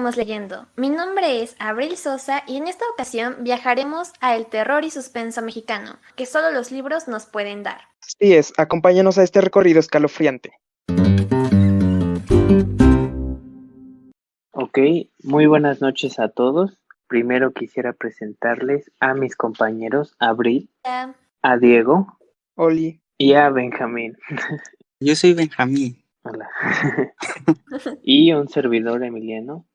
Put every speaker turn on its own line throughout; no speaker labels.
Sigamos leyendo. Mi nombre es Abril Sosa y en esta ocasión viajaremos a el terror y suspenso mexicano, que solo los libros nos pueden dar.
Así es, acompáñanos a este recorrido escalofriante.
Ok, muy buenas noches a todos. Primero quisiera presentarles a mis compañeros Abril,
Ah,
a Diego
Oli,
y a Benjamín.
Yo soy Benjamín.
Hola. Y un servidor Emiliano.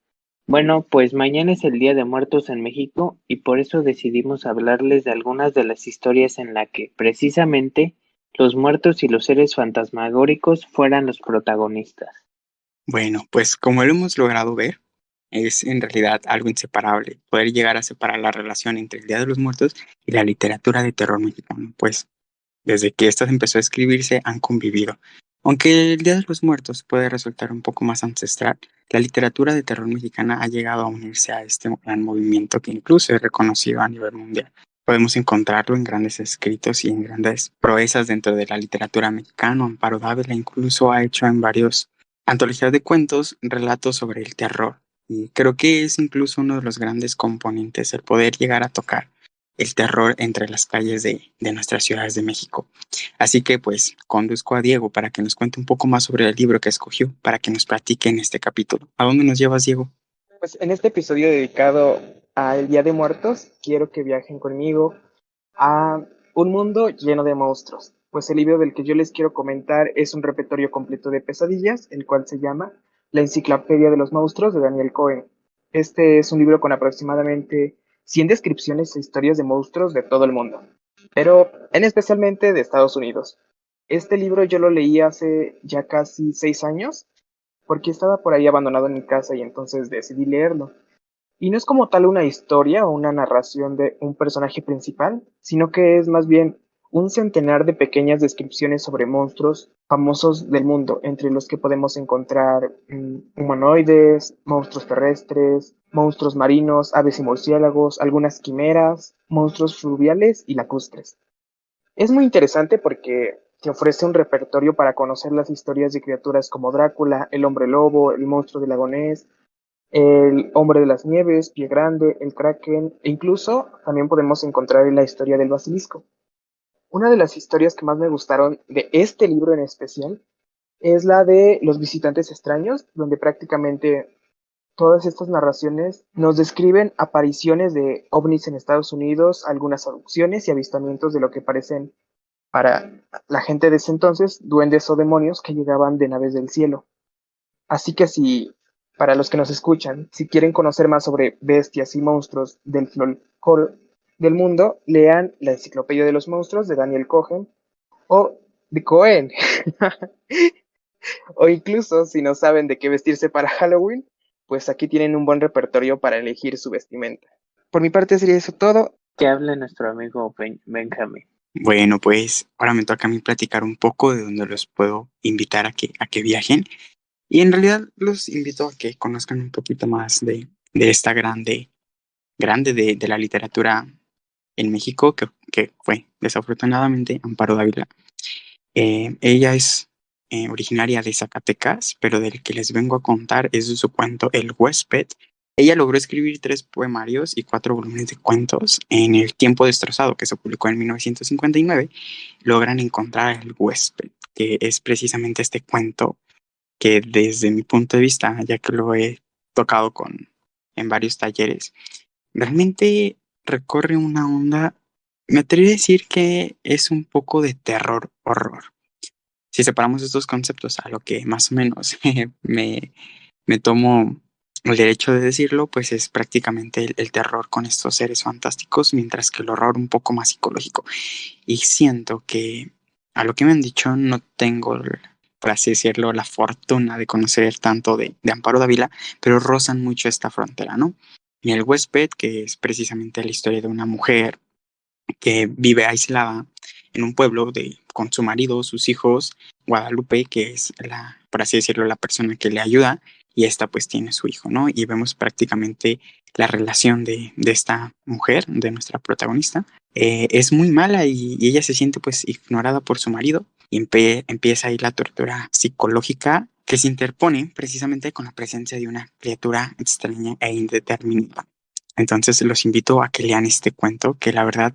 Bueno, pues mañana es el Día de Muertos en México y por eso decidimos hablarles de algunas de las historias en las que precisamente los muertos y los seres fantasmagóricos fueran los protagonistas.
Bueno, pues como lo hemos logrado ver, es en realidad algo inseparable poder llegar a separar la relación entre el Día de los Muertos y la literatura de terror mexicano, pues desde que esta empezó a escribirse han convivido. Aunque el Día de los Muertos puede resultar un poco más ancestral, la literatura de terror mexicana ha llegado a unirse a este gran movimiento que incluso es reconocido a nivel mundial. Podemos encontrarlo en grandes escritos y en grandes proezas dentro de la literatura mexicana. Amparo Dávila incluso ha hecho en varios antologías de cuentos relatos sobre el terror. Y creo que es incluso uno de los grandes componentes el poder llegar a tocar el terror entre las calles de nuestras ciudades de México. Así que pues conduzco a Diego para que nos cuente un poco más sobre el libro que escogió, para que nos platique en este capítulo. ¿A dónde nos llevas, Diego?
pues en este episodio dedicado al Día de Muertos, quiero que viajen conmigo a un mundo lleno de monstruos. Pues el libro del que yo les quiero comentar es un repertorio completo de pesadillas, el cual se llama La Enciclopedia de los Monstruos de Daniel Cohen. Este es un libro con aproximadamente 100 descripciones e historias de monstruos de todo el mundo, pero en especialmente de Estados Unidos. Este libro yo lo leí hace ya casi 6 años porque estaba por ahí abandonado en mi casa y entonces decidí leerlo. Y no es como tal una historia o una narración de un personaje principal, sino que es más bien un centenar de pequeñas descripciones sobre monstruos famosos del mundo, entre los que podemos encontrar humanoides, monstruos terrestres, monstruos marinos, aves y murciélagos, algunas quimeras, monstruos fluviales y lacustres. Es muy interesante porque te ofrece un repertorio para conocer las historias de criaturas como Drácula, el hombre lobo, el monstruo del lago Ness, el hombre de las nieves, Pie Grande, el Kraken, e incluso también podemos encontrar en la historia del basilisco. Una de las historias que más me gustaron de este libro en especial es la de los visitantes extraños, donde prácticamente todas estas narraciones nos describen apariciones de ovnis en Estados Unidos, algunas abducciones y avistamientos de lo que parecen para la gente de ese entonces duendes o demonios que llegaban de naves del cielo. Así que si, para los que nos escuchan, si quieren conocer más sobre bestias y monstruos del folclore del mundo, lean La Enciclopedia de los Monstruos de Daniel Cohen o de Cohen. O incluso, si no saben de qué vestirse para Halloween, pues aquí tienen un buen repertorio para elegir su vestimenta. Por mi parte sería eso todo.
Que hable nuestro amigo Benjamín.
Bueno, pues ahora me toca a mí platicar un poco de dónde los puedo invitar a que viajen. Y en realidad los invito a que conozcan un poquito más de esta grande de la literatura en México, que fue desafortunadamente Amparo Dávila. Ella es originaria de Zacatecas, pero del que les vengo a contar es de su cuento El Huésped. Ella logró escribir 3 poemarios y 4 volúmenes de cuentos en El Tiempo Destrozado, que se publicó en 1959. Logran encontrar El Huésped, que es precisamente este cuento que desde mi punto de vista, ya que lo he tocado en varios talleres, realmente recorre una onda, me atrevería a decir que es un poco de terror horror. Si separamos estos conceptos a lo que más o menos me tomo el derecho de decirlo, pues es prácticamente el terror con estos seres fantásticos, mientras que el horror un poco más psicológico. Y siento que a lo que me han dicho no tengo, por así decirlo, la fortuna de conocer tanto de Amparo Dávila, pero rozan mucho esta frontera, ¿no? Y El Huésped, que es precisamente la historia de una mujer que vive aislada en un pueblo con su marido, sus hijos, Guadalupe, que es por así decirlo, la persona que le ayuda, y esta pues tiene su hijo, ¿no? Y vemos prácticamente la relación de esta mujer, de nuestra protagonista. Es muy mala y ella se siente pues ignorada por su marido y empieza ahí la tortura psicológica que se interpone precisamente con la presencia de una criatura extraña e indeterminada. Entonces los invito a que lean este cuento, que la verdad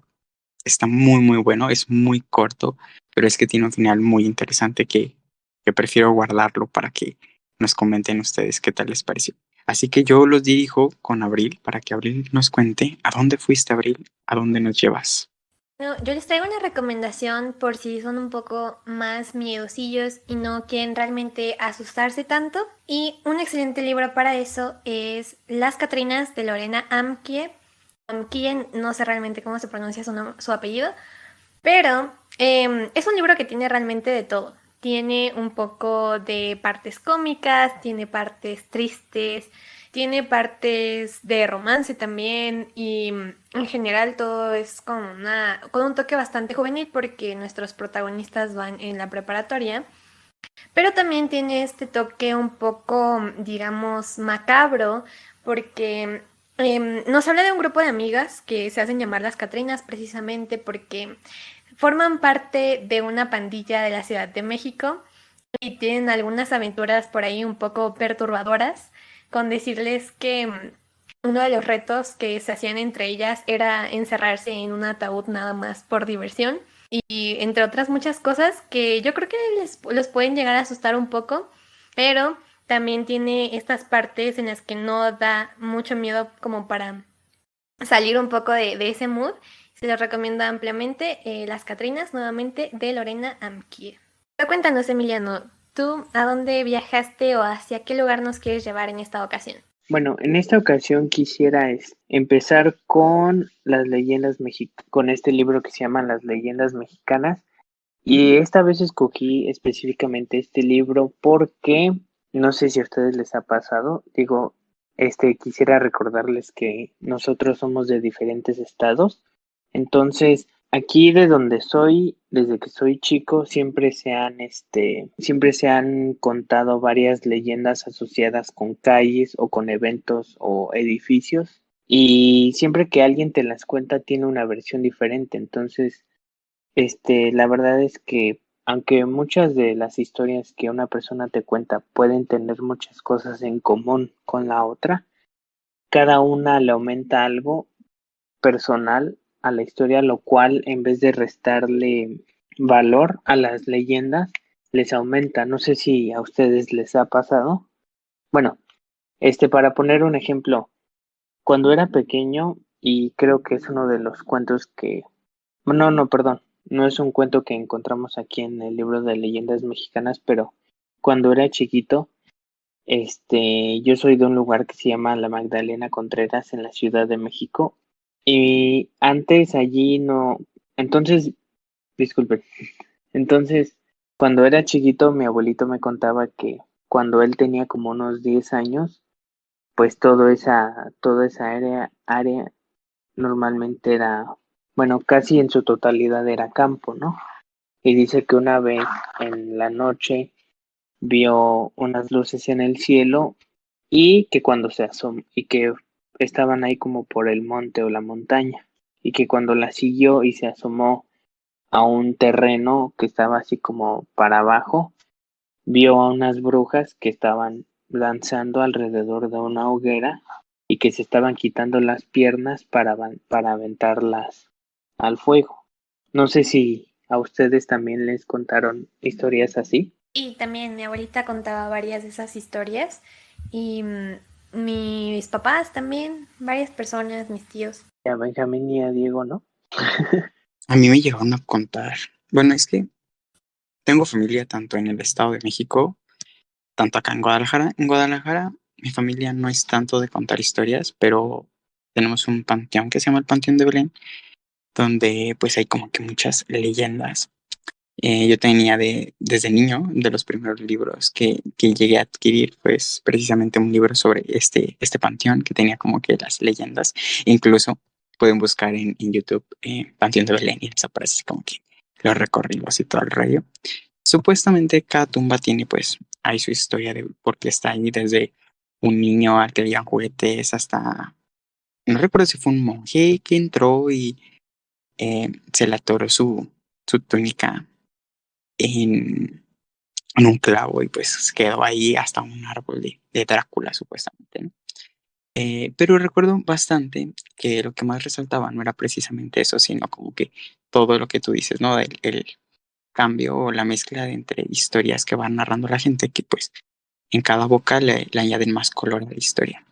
está muy muy bueno, es muy corto, pero es que tiene un final muy interesante que prefiero guardarlo para que nos comenten ustedes qué tal les pareció. Así que yo los dirijo con Abril para que Abril nos cuente a dónde fuiste, Abril, a dónde nos llevas.
No, yo les traigo una recomendación por si son un poco más miedosillos y no quieren realmente asustarse tanto. Y un excelente libro para eso es Las Catrinas de Lorena Amkie. Amkie, no sé realmente cómo se pronuncia su apellido, pero es un libro que tiene realmente de todo. Tiene un poco de partes cómicas, tiene partes tristes, tiene partes de romance también y en general todo es con un toque bastante juvenil porque nuestros protagonistas van en la preparatoria. Pero también tiene este toque un poco, digamos, macabro, porque nos habla de un grupo de amigas que se hacen llamar las Catrinas precisamente porque forman parte de una pandilla de la Ciudad de México y tienen algunas aventuras por ahí un poco perturbadoras, con decirles que uno de los retos que se hacían entre ellas era encerrarse en un ataúd nada más por diversión y entre otras muchas cosas que yo creo que los pueden llegar a asustar un poco, pero también tiene estas partes en las que no da mucho miedo como para salir un poco de ese mood. Se los recomiendo ampliamente. Las Catrinas, nuevamente, de Lorena Amkie. Pero cuéntanos, Emiliano, ¿tú a dónde viajaste o hacia qué lugar nos quieres llevar en esta ocasión?
Bueno, en esta ocasión quisiera empezar con las leyendas con este libro que se llama Las leyendas mexicanas. Y esta vez escogí específicamente este libro porque no sé si a ustedes les ha pasado. Digo, quisiera recordarles que nosotros somos de diferentes estados. Entonces, aquí de donde soy, desde que soy chico, siempre se han contado varias leyendas asociadas con calles o con eventos o edificios. Y siempre que alguien te las cuenta tiene una versión diferente. Entonces, la verdad es que aunque muchas de las historias que una persona te cuenta pueden tener muchas cosas en común con la otra, cada una le aumenta algo personal a la historia, lo cual en vez de restarle valor a las leyendas, les aumenta. No sé si a ustedes les ha pasado. Bueno, para poner un ejemplo, cuando era pequeño, y creo que es uno de los cuentos que no, no, perdón. No es un cuento que encontramos aquí en el libro de leyendas mexicanas, pero cuando era chiquito, yo soy de un lugar que se llama La Magdalena Contreras en la Ciudad de México. Y antes allí no, entonces, disculpen. Entonces, cuando era chiquito, mi abuelito me contaba que cuando él tenía como unos 10 años, pues toda esa área normalmente era, bueno, casi en su totalidad era campo, ¿no? Y dice que una vez en la noche vio unas luces en el cielo y que cuando se asomó y que estaban ahí como por el monte o la montaña y que cuando la siguió y se asomó a un terreno que estaba así como para abajo, vio a unas brujas que estaban danzando alrededor de una hoguera y que se estaban quitando las piernas para aventarlas al fuego. No sé si a ustedes también les contaron historias así.
Y también mi abuelita contaba varias de esas historias y mis papás también, varias personas, mis tíos.
Y a Benjamín y a Diego, ¿no?
A mí me llegaron a contar, bueno, es que tengo familia tanto en el Estado de México, tanto acá en Guadalajara. En Guadalajara mi familia no es tanto de contar historias, pero tenemos un panteón que se llama el Panteón de Belén, donde pues hay como que muchas leyendas. Yo tenía desde niño, de los primeros libros que llegué a adquirir, pues precisamente un libro sobre este panteón que tenía como que las leyendas. Incluso pueden buscar en YouTube Panteón de Belén y les aparece como que los recorridos y todo el rollo. Supuestamente cada tumba tiene pues ahí su historia de por qué está ahí, desde un niño al que le dieron juguetes hasta, no recuerdo si fue un monje que entró y se le atoró su túnica en en un clavo y pues quedó ahí hasta un árbol de Drácula supuestamente, ¿no? Pero recuerdo bastante que lo que más resaltaba no era precisamente eso, sino como que todo lo que tú dices, ¿no? El cambio o la mezcla de entre historias que van narrando la gente, que pues en cada boca le añaden más color a la historia.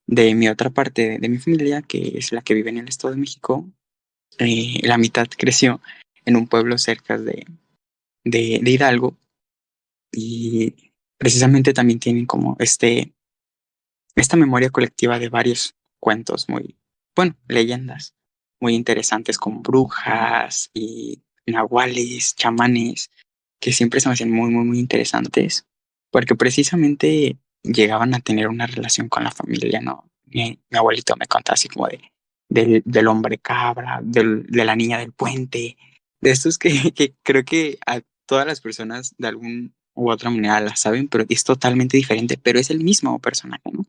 De mi otra parte de mi familia, que es la que vive en el Estado de México, la mitad creció en un pueblo cerca de Hidalgo y precisamente también tienen como esta memoria colectiva de varios cuentos muy, bueno, leyendas muy interesantes como brujas y nahuales, chamanes, que siempre se me hacían muy, muy, muy interesantes, porque precisamente llegaban a tener una relación con la familia, ¿no? Mi abuelito me contaba así como del hombre cabra, de la niña del puente, de estos que creo que a todas las personas de algún u otra manera la saben, pero es totalmente diferente, pero es el mismo personaje, ¿no?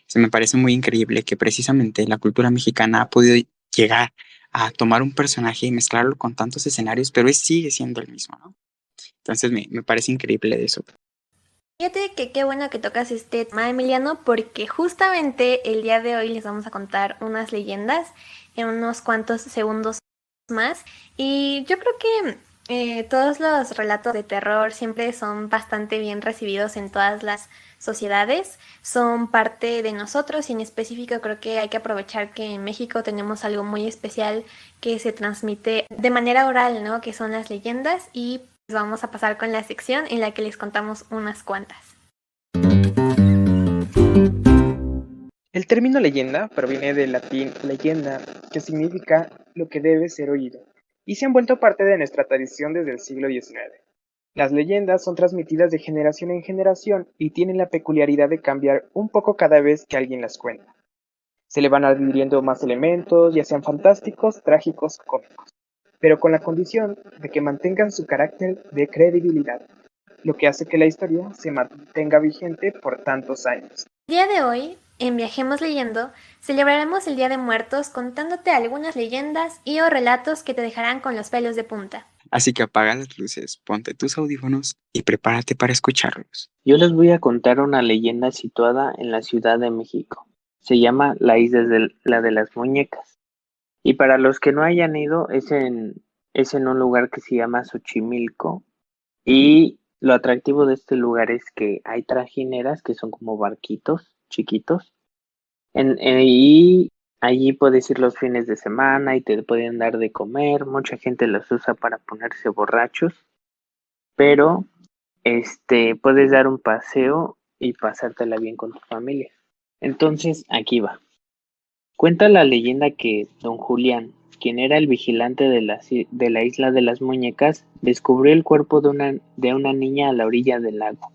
Se me parece muy increíble que precisamente la cultura mexicana ha podido llegar a tomar un personaje y mezclarlo con tantos escenarios, pero sigue siendo el mismo, ¿no? Entonces me parece increíble de eso.
Fíjate que qué bueno que tocas este tema, Emiliano, porque justamente el día de hoy les vamos a contar unas leyendas en unos cuantos segundos más. Y yo creo que todos los relatos de terror siempre son bastante bien recibidos en todas las sociedades, son parte de nosotros y en específico creo que hay que aprovechar que en México tenemos algo muy especial que se transmite de manera oral, ¿no? Que son las leyendas y vamos a pasar con la sección en la que les contamos unas cuantas.
El término leyenda proviene del latín leyenda, que significa lo que debe ser oído, y se han vuelto parte de nuestra tradición desde el siglo XIX. Las leyendas son transmitidas de generación en generación y tienen la peculiaridad de cambiar un poco cada vez que alguien las cuenta. Se le van adhiriendo más elementos, ya sean fantásticos, trágicos, cómicos, pero con la condición de que mantengan su carácter de credibilidad, lo que hace que la historia se mantenga vigente por tantos años.
El día de hoy, en Viajemos Leyendo, celebraremos el Día de Muertos contándote algunas leyendas y o relatos que te dejarán con los pelos de punta.
Así que apaga las luces, ponte tus audífonos y prepárate para escucharlos.
Yo les voy a contar una leyenda situada en la Ciudad de México. Se llama la Isla la de las Muñecas. Y para los que no hayan ido, es en un lugar que se llama Xochimilco. Y lo atractivo de este lugar es que hay trajineras que son como barquitos chiquitos. Y allí puedes ir los fines de semana y te pueden dar de comer. Mucha gente los usa para ponerse borrachos. Pero puedes dar un paseo y pasártela bien con tu familia. Entonces, aquí va. Cuenta la leyenda que don Julián, quien era el vigilante de la isla de las muñecas, descubrió el cuerpo de una niña a la orilla del lago,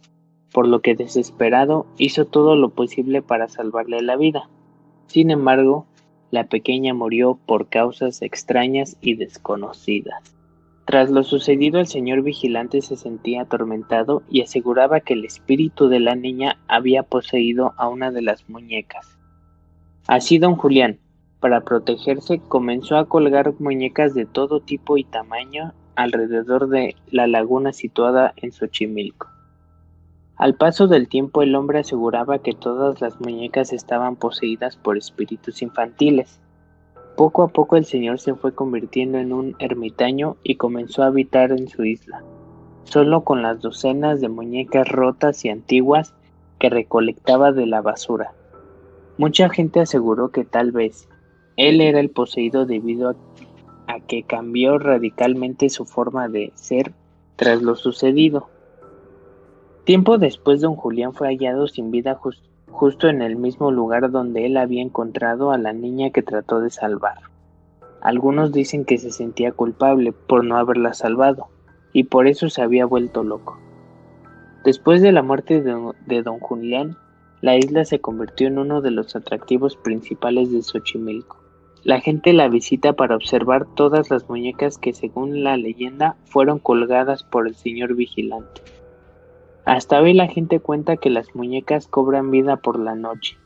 por lo que desesperado hizo todo lo posible para salvarle la vida. Sin embargo, la pequeña murió por causas extrañas y desconocidas. Tras lo sucedido, el señor vigilante se sentía atormentado y aseguraba que el espíritu de la niña había poseído a una de las muñecas. Así don Julián, para protegerse, comenzó a colgar muñecas de todo tipo y tamaño alrededor de la laguna situada en Xochimilco. Al paso del tiempo, el hombre aseguraba que todas las muñecas estaban poseídas por espíritus infantiles. Poco a poco el señor se fue convirtiendo en un ermitaño y comenzó a habitar en su isla, solo con las docenas de muñecas rotas y antiguas que recolectaba de la basura. Mucha gente aseguró que tal vez él era el poseído debido a que cambió radicalmente su forma de ser tras lo sucedido. Tiempo después, don Julián fue hallado sin vida justo en el mismo lugar donde él había encontrado a la niña que trató de salvar. Algunos dicen que se sentía culpable por no haberla salvado, y por eso se había vuelto loco. Después de la muerte de don Julián, la isla se convirtió en uno de los atractivos principales de Xochimilco. La gente la visita para observar todas las muñecas que, según la leyenda, fueron colgadas por el señor vigilante. Hasta hoy la gente cuenta que las muñecas cobran vida por la noche,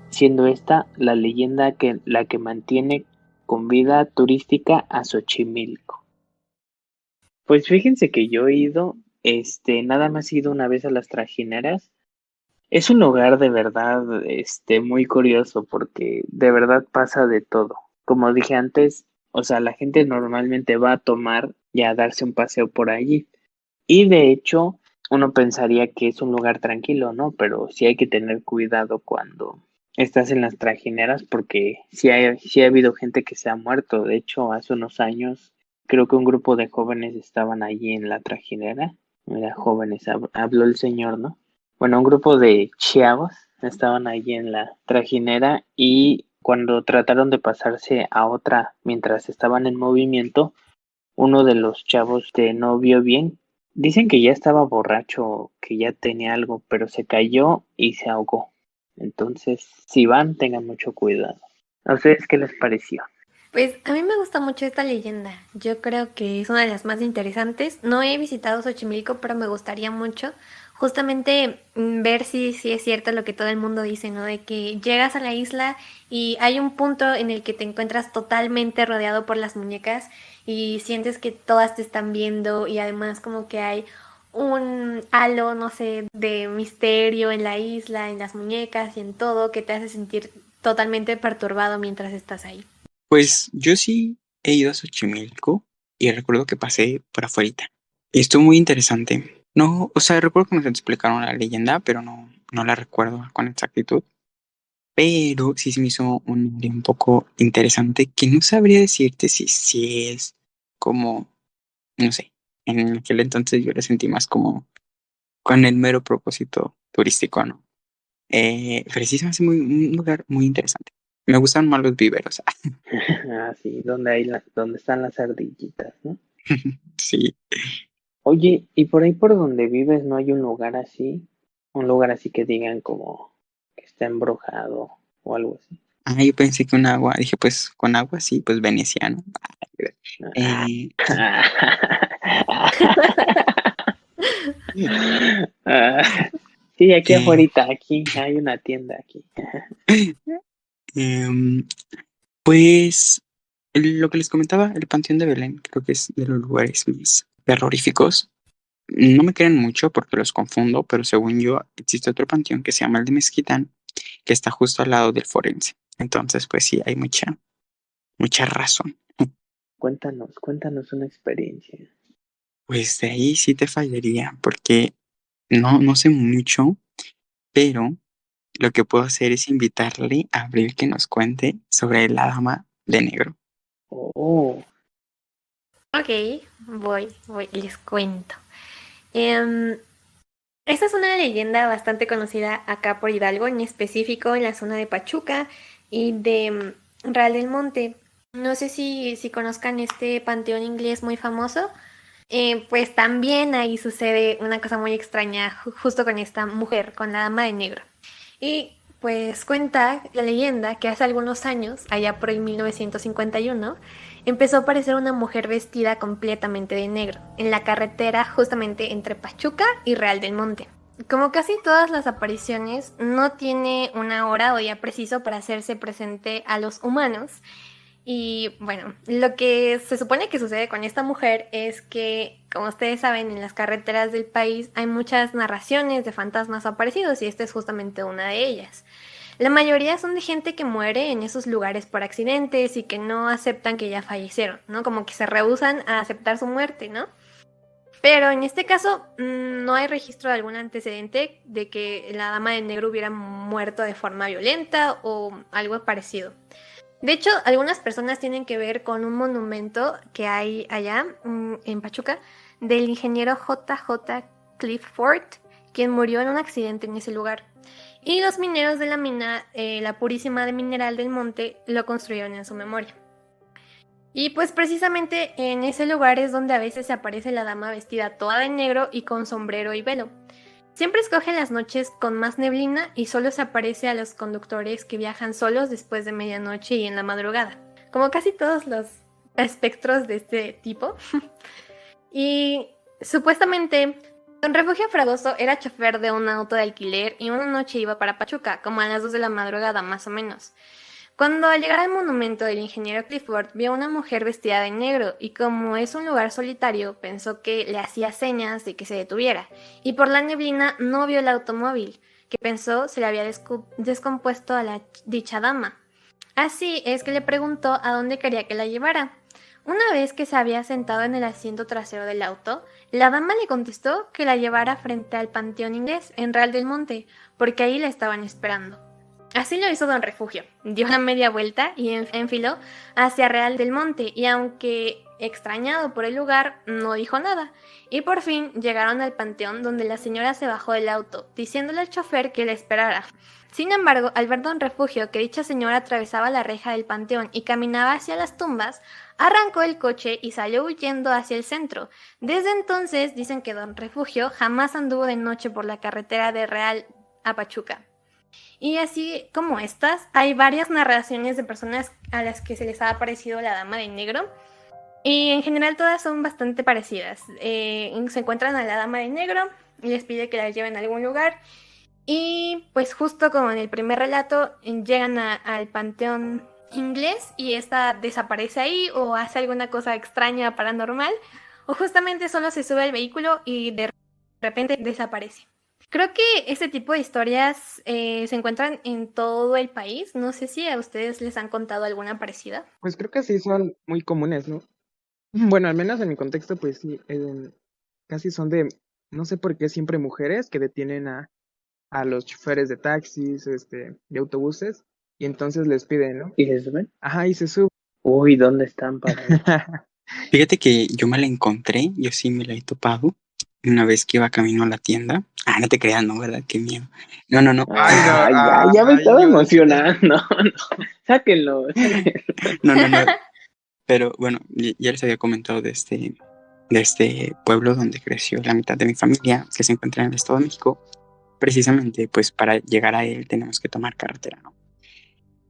siendo esta la leyenda la que mantiene con vida turística a Xochimilco. Pues fíjense que yo he ido nada más he ido una vez a las trajineras. Es un lugar de verdad, muy curioso porque de verdad pasa de todo. Como dije antes, o sea, la gente normalmente va a tomar y a darse un paseo por allí. Y de hecho, uno pensaría que es un lugar tranquilo, ¿no? Pero sí hay que tener cuidado cuando estás en las trajineras porque sí ha habido gente que se ha muerto. De hecho, hace unos años creo que un grupo de jóvenes estaban allí en la trajinera. Mira, jóvenes, habló el señor, ¿no? Bueno, un grupo de chavos estaban allí en la trajinera y cuando trataron de pasarse a otra mientras estaban en movimiento, uno de los chavos no vio bien. Dicen que ya estaba borracho, que ya tenía algo, pero se cayó y se ahogó. Entonces, si van, tengan mucho cuidado. ¿A ustedes qué les pareció?
Pues a mí me gusta mucho esta leyenda. Yo creo que es una de las más interesantes. No he visitado Xochimilco, pero me gustaría mucho justamente ver si es cierto lo que todo el mundo dice, ¿no? De que llegas a la isla y hay un punto en el que te encuentras totalmente rodeado por las muñecas y sientes que todas te están viendo y además como que hay un halo, no sé, de misterio en la isla, en las muñecas y en todo que te hace sentir totalmente perturbado mientras estás ahí.
Pues yo sí he ido a Xochimilco y recuerdo que pasé por afuera. Estuvo muy interesante. No, o sea, recuerdo que nos explicaron la leyenda, pero no la recuerdo con exactitud. Pero sí se me hizo un área un poco interesante que no sabría decirte si es como, no sé, en aquel entonces yo la sentí más como con el mero propósito turístico, ¿no? Pero sí se me hace un lugar muy interesante. Me gustan más los viveros.
Ah, sí, donde están las ardillitas, ¿no?
Sí.
Oye, ¿y por ahí por donde vives no hay un lugar así? Un lugar así que digan como que está embrujado o algo así.
Ah, yo pensé que un agua, dije pues con agua sí, pues veneciano. Eh,
Ah, sí, aquí
eh,
afuera, aquí hay una tienda aquí.
em, pues lo que les comentaba, el Panteón de Belén, creo que es de los lugares más terroríficos. No me crean mucho porque los confundo, pero según yo existe otro panteón que se llama el de Mezquitán, que está justo al lado del forense. Entonces, pues sí, hay mucha razón.
Cuéntanos una experiencia.
Pues de ahí sí te fallaría, porque no sé mucho, pero lo que puedo hacer es invitarle a Abril que nos cuente sobre la dama de negro.
Oh,
Ok, voy, les cuento. Em, Esta es una leyenda bastante conocida acá por Hidalgo, en específico en la zona de Pachuca y de Real del Monte. No sé si conozcan este panteón inglés muy famoso. Pues también ahí sucede una cosa muy extraña justo con esta mujer, con la dama de negro. Y pues cuenta la leyenda que hace algunos años, allá por el 1951, empezó a aparecer una mujer vestida completamente de negro en la carretera justamente entre Pachuca y Real del Monte. Como casi todas las apariciones, no tiene una hora o día preciso para hacerse presente a los humanos. Y bueno, lo que se supone que sucede con esta mujer es que, como ustedes saben, en las carreteras del país hay muchas narraciones de fantasmas aparecidos y esta es justamente una de ellas. La mayoría son de gente que muere en esos lugares por accidentes y que no aceptan que ya fallecieron, ¿no? Como que se rehúsan a aceptar su muerte, ¿no? Pero en este caso no hay registro de algún antecedente de que la dama de negro hubiera muerto de forma violenta o algo parecido. De hecho, algunas personas tienen que ver con un monumento que hay allá en Pachuca del ingeniero J.J. Clifford, quien murió en un accidente en ese lugar. Y los mineros de la mina, la Purísima de Mineral del Monte, lo construyeron en su memoria. Y pues precisamente en ese lugar es donde a veces se aparece la dama vestida toda de negro y con sombrero y velo. Siempre escoge las noches con más neblina y solo se aparece a los conductores que viajan solos después de medianoche y en la madrugada, como casi todos los espectros de este tipo. Y supuestamente, Don Refugio Fragoso era chofer de un auto de alquiler y una noche iba para Pachuca, como a las 2 de la madrugada más o menos. Cuando al llegar al monumento, el ingeniero Clifford vio a una mujer vestida de negro y como es un lugar solitario, pensó que le hacía señas de que se detuviera, y por la neblina no vio el automóvil, que pensó se le había descompuesto a la dicha dama. Así es que le preguntó a dónde quería que la llevara. Una vez que se había sentado en el asiento trasero del auto, la dama le contestó que la llevara frente al Panteón Inglés en Real del Monte, porque ahí la estaban esperando. Así lo hizo Don Refugio. Dio la media vuelta y enfiló hacia Real del Monte, y aunque extrañado por el lugar, no dijo nada. Y por fin llegaron al panteón, donde la señora se bajó del auto, diciéndole al chofer que la esperara. Sin embargo, al ver Don Refugio que dicha señora atravesaba la reja del panteón y caminaba hacia las tumbas, arrancó el coche y salió huyendo hacia el centro. Desde entonces dicen que Don Refugio jamás anduvo de noche por la carretera de Real a Pachuca. Y así como estas, hay varias narraciones de personas a las que se les ha aparecido la dama de negro. Y en general todas son bastante parecidas. Se encuentran a la dama de negro y les pide que la lleven a algún lugar. Y pues justo como en el primer relato, llegan al Panteón Inglés y esta desaparece ahí o hace alguna cosa extraña paranormal. O justamente solo se sube al vehículo y de repente desaparece. Creo que este tipo de historias se encuentran en todo el país. No sé si a ustedes les han contado alguna parecida.
Pues creo que sí son muy comunes, ¿no? Bueno, al menos en mi contexto, pues sí, casi son no sé por qué siempre mujeres que detienen a los choferes de taxis, de autobuses, y entonces les piden, ¿no?
¿Y se suben?
Ajá, y se suben.
Uy, ¿dónde están para ir?
Fíjate que yo me la encontré, yo sí me la he topado una vez que iba camino a la tienda. Ah, no te creas, no, ¿verdad? Qué miedo. No, no, no.
Ay, ya me estaba emocionando. No, sáquenlo.
No, no, no. Pero bueno, ya les había comentado de este pueblo donde creció la mitad de mi familia, que se encuentra en el Estado de México. Precisamente, pues para llegar a él tenemos que tomar carretera, ¿no?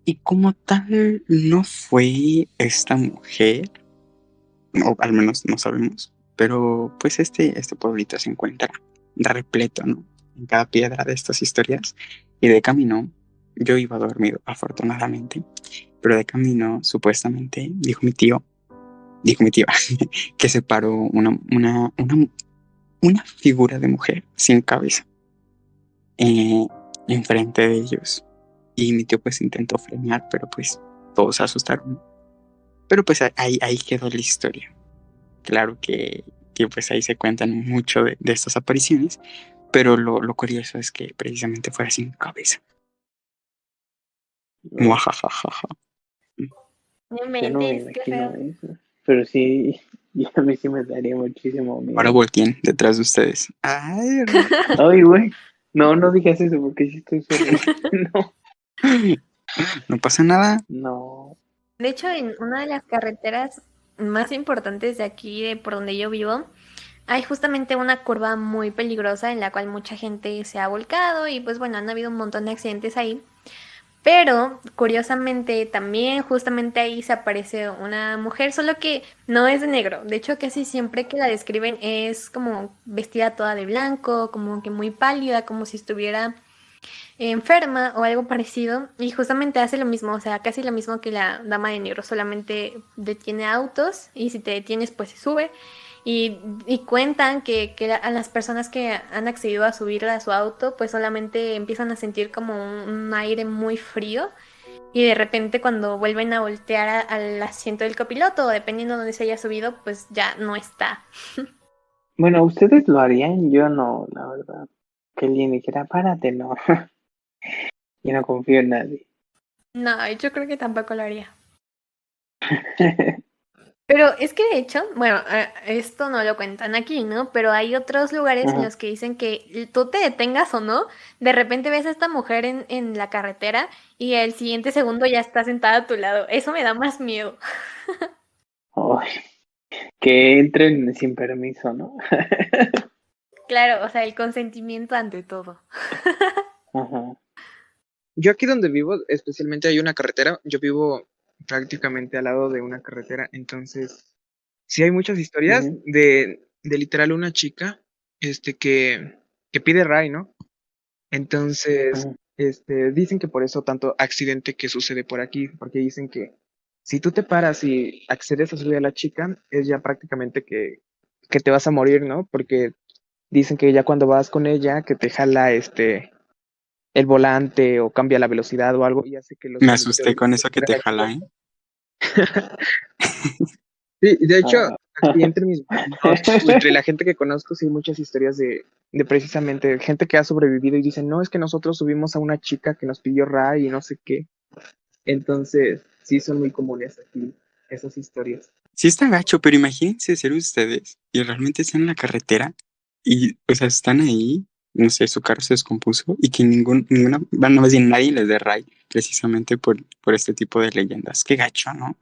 Y como tal, no fue esta mujer, o al menos no sabemos, pero pues este pueblito se encuentra repleto, ¿no? En cada piedra de estas historias. Y de camino, yo iba dormido, afortunadamente, pero de camino, supuestamente, dijo mi tío, que se paró una figura de mujer sin cabeza enfrente de ellos. Y mi tío pues intentó frenar, pero pues todos se asustaron. Pero pues ahí quedó la historia. Claro que pues ahí se cuentan mucho de estas apariciones, pero lo curioso es que precisamente fuera sin cabeza. Muajajajaja.
No
Yo no me
inventes, qué
imagino
feo.
eso. Pero sí, a mí sí me daría muchísimo miedo.
Ahora volteen detrás de ustedes. Ay,
Ay, güey. No digas eso porque sí estoy solo. No.
no pasa nada.
No.
De hecho, en una de las carreteras más importantes de aquí, de por donde yo vivo, hay justamente una curva muy peligrosa en la cual mucha gente se ha volcado y pues bueno, han habido un montón de accidentes ahí. Pero curiosamente también justamente ahí se aparece una mujer, solo que no es de negro. De hecho, casi siempre que la describen es como vestida toda de blanco, como que muy pálida, como si estuviera enferma o algo parecido. Y justamente hace lo mismo, o sea, casi lo mismo que la dama de negro, solamente detiene autos y si te detienes pues se sube. Y cuentan que a las personas que han accedido a subir a su auto, pues solamente empiezan a sentir como un aire muy frío. Y de repente cuando vuelven a voltear al asiento del copiloto, o dependiendo de dónde se haya subido, pues ya no está.
Bueno, ¿ustedes lo harían? Yo no, la verdad. Que alguien dijera, párate, no. Yo no confío en nadie.
No, yo creo que tampoco lo haría. Pero es que de hecho, bueno, esto no lo cuentan aquí, ¿no? Pero hay otros lugares en
Ajá.
los que dicen que tú te detengas o no, de repente ves a esta mujer en la carretera y el siguiente segundo ya está sentada a tu lado. Eso me da más miedo.
Ay, que entren sin permiso, ¿no?
Claro, o sea, el consentimiento ante todo.
Ajá.
Yo aquí donde vivo, especialmente hay una carretera. Yo vivo prácticamente al lado de una carretera, entonces sí hay muchas historias
Ujú.
de literal una chica que pide ray, ¿no? Entonces,
Ajá.
Dicen que por eso tanto accidente que sucede por aquí, porque dicen que si tú te paras y accedes a subir a la chica, es ya prácticamente que te vas a morir, ¿no? Porque dicen que ya cuando vas con ella, que te jala el volante o cambia la velocidad o algo y hace que los
Me asusté
conductores
con eso que te
reaccionen.
jala, ¿eh?
Sí, de hecho,
Ah.
aquí entre mis vecinos, o entre la gente que conozco, sí hay muchas historias de precisamente gente que ha sobrevivido y dicen, no, es que nosotros subimos a una chica que nos pidió ray y no sé qué. Entonces, sí son muy comunes aquí esas historias.
Sí está gacho, pero imagínense ser ustedes y realmente están en la carretera y, o sea, están ahí, no sé, su carro se descompuso y que ninguna, bueno, más bien nadie les dé ray, precisamente por este tipo de leyendas. Qué gacho, ¿no?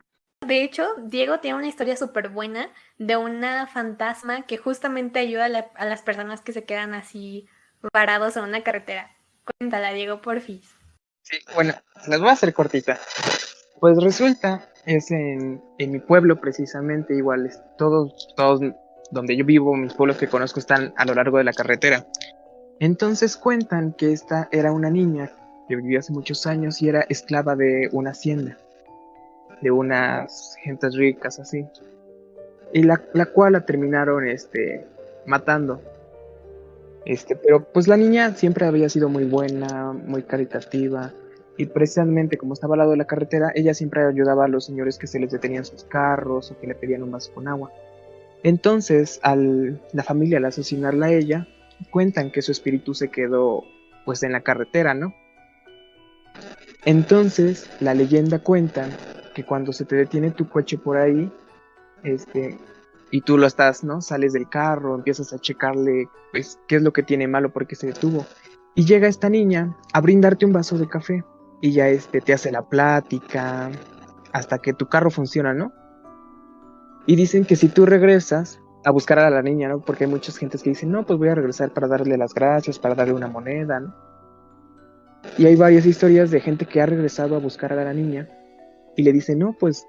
De hecho, Diego tiene una historia súper buena de una fantasma que justamente ayuda a las personas que se quedan así varados en una carretera. Cuéntala, Diego, porfis.
Sí, bueno, las voy a hacer cortita. Pues resulta, es en mi pueblo precisamente, igual, todos donde yo vivo, mis pueblos que conozco están a lo largo de la carretera. Entonces cuentan que esta era una niña que vivió hace muchos años y era esclava de una hacienda, de unas gentes ricas así, y la cual la terminaron matando. Pero pues la niña siempre había sido muy buena, muy caritativa, y precisamente como estaba al lado de la carretera, ella siempre ayudaba a los señores que se les detenían sus carros o que le pedían un vaso con agua. Entonces, la familia al asesinarla a ella, cuentan que su espíritu se quedó pues en la carretera, ¿no? Entonces, la leyenda cuenta que cuando se te detiene tu coche por ahí, y tú lo estás, ¿no? Sales del carro, empiezas a checarle, pues, qué es lo que tiene malo, por qué se detuvo. Y llega esta niña a brindarte un vaso de café y ya te hace la plática hasta que tu carro funciona, ¿no? Y dicen que si tú regresas a buscar a la niña, ¿no? Porque hay muchas gentes que dicen, no, pues voy a regresar para darle las gracias, para darle una moneda, ¿no? Y hay varias historias de gente que ha regresado a buscar a la niña y le dicen, no, pues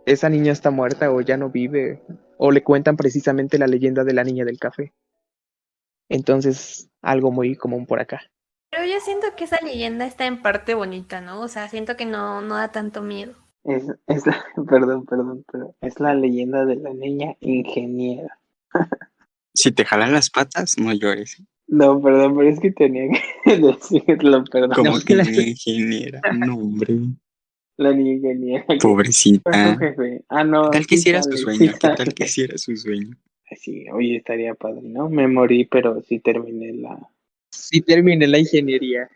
esa niña está muerta o ya no vive, o le cuentan precisamente la leyenda de la niña del café. Entonces, algo muy común por acá.
Pero yo siento que esa leyenda está en parte bonita, ¿no? O sea, siento que no da tanto miedo.
Perdón, pero es la leyenda de la niña ingeniera.
Si te jalan las patas, no llores.
No, perdón, pero es que tenía que decirlo, perdón.
Como
No,
que
la-
niña ingeniera. No, hombre.
La niña ingeniera. ¿Qué pasó,
Pobrecita.
jefe?
¿Qué
No,
tal que
sí
hiciera su
sale, sí
sueño? ¿Qué
sale.
tal que hiciera su sueño?
Sí, oye, estaría padre, ¿no? Me morí, pero sí terminé
Sí terminé la ingeniería.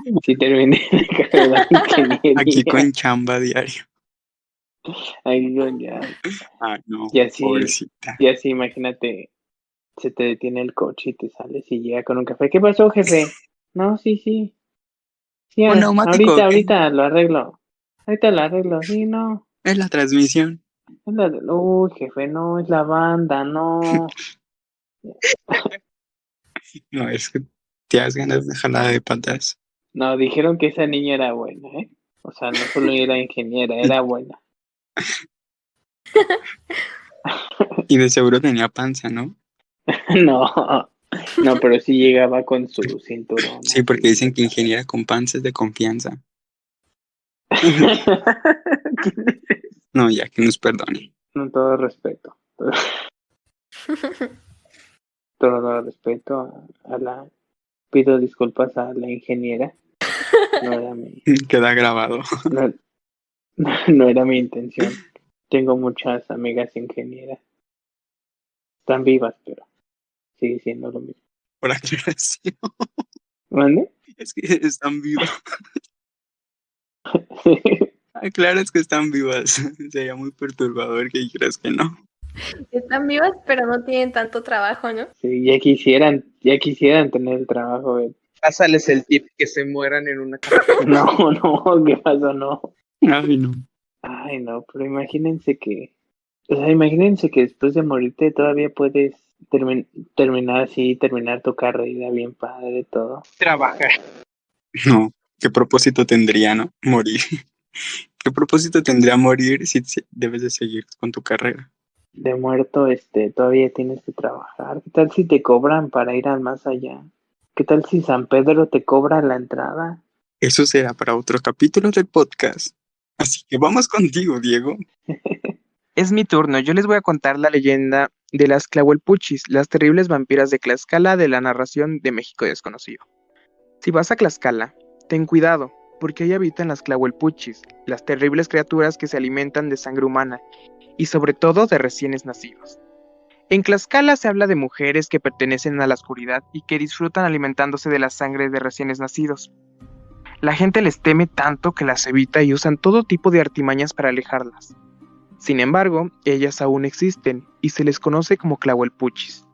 la carrera de
Aquí
ingeniería.
con chamba diario.
Ahí ya,
Ah, no,
y así,
pobrecita.
y así, imagínate, se te detiene el coche y te sales y llega con un café. ¿Qué pasó, jefe? No, sí, sí. Sí,
¿Un neumático o qué?
ahorita lo arreglo. Ahorita lo arreglo, sí, no.
Es la transmisión.
Uy, jefe, no, es la banda, no.
No, es que te das ganas de jalada de patas.
No, dijeron que esa niña era buena, ¿eh? O sea, no solo era ingeniera, era buena.
Y de seguro tenía panza, ¿no?
No, no, pero sí llegaba con su cinturón
Sí, porque
así.
dicen que ingeniera con panza es de confianza. No, ya que nos perdone.
Con todo respeto. Todo respeto a la. Pido disculpas a la ingeniera. No era mi.
Queda grabado.
No, no era mi intención. Tengo muchas amigas ingenieras. Están vivas, pero sigue siendo lo mismo.
Por aclaración.
¿Mande?
Es que están vivas. Aclaras que están vivas. Sería muy perturbador que dijeras que no.
Están vivas, pero no tienen tanto trabajo, ¿no?
Sí, ya quisieran tener el trabajo.
Pásales el tip que se mueran en una carretera.
No, ¿qué pasó? No.
Ay, no.
Ay, no, pero imagínense que después de morirte todavía puedes terminar así, terminar tu carrera bien padre, todo.
Trabajar.
No. ¿Qué propósito tendría, no? Morir. ¿Qué propósito tendría morir si debes de seguir con tu carrera?
De muerto, todavía tienes que trabajar. ¿Qué tal si te cobran para ir al más allá? ¿Qué tal si San Pedro te cobra la entrada?
Eso será para otro capítulo del podcast. Así que vamos contigo, Diego.
Es mi turno, yo les voy a contar la leyenda de las Tlahuelpuchis, las terribles vampiras de Tlaxcala de la narración de México Desconocido. Si vas a Tlaxcala, ten cuidado, porque ahí habitan las Tlahuelpuchis, las terribles criaturas que se alimentan de sangre humana y sobre todo de reciénes nacidos. En Tlaxcala se habla de mujeres que pertenecen a la oscuridad y que disfrutan alimentándose de la sangre de reciénes nacidos. La gente les teme tanto que las evita y usan todo tipo de artimañas para alejarlas. Sin embargo, ellas aún existen y se les conoce como Tlahuelpuchis.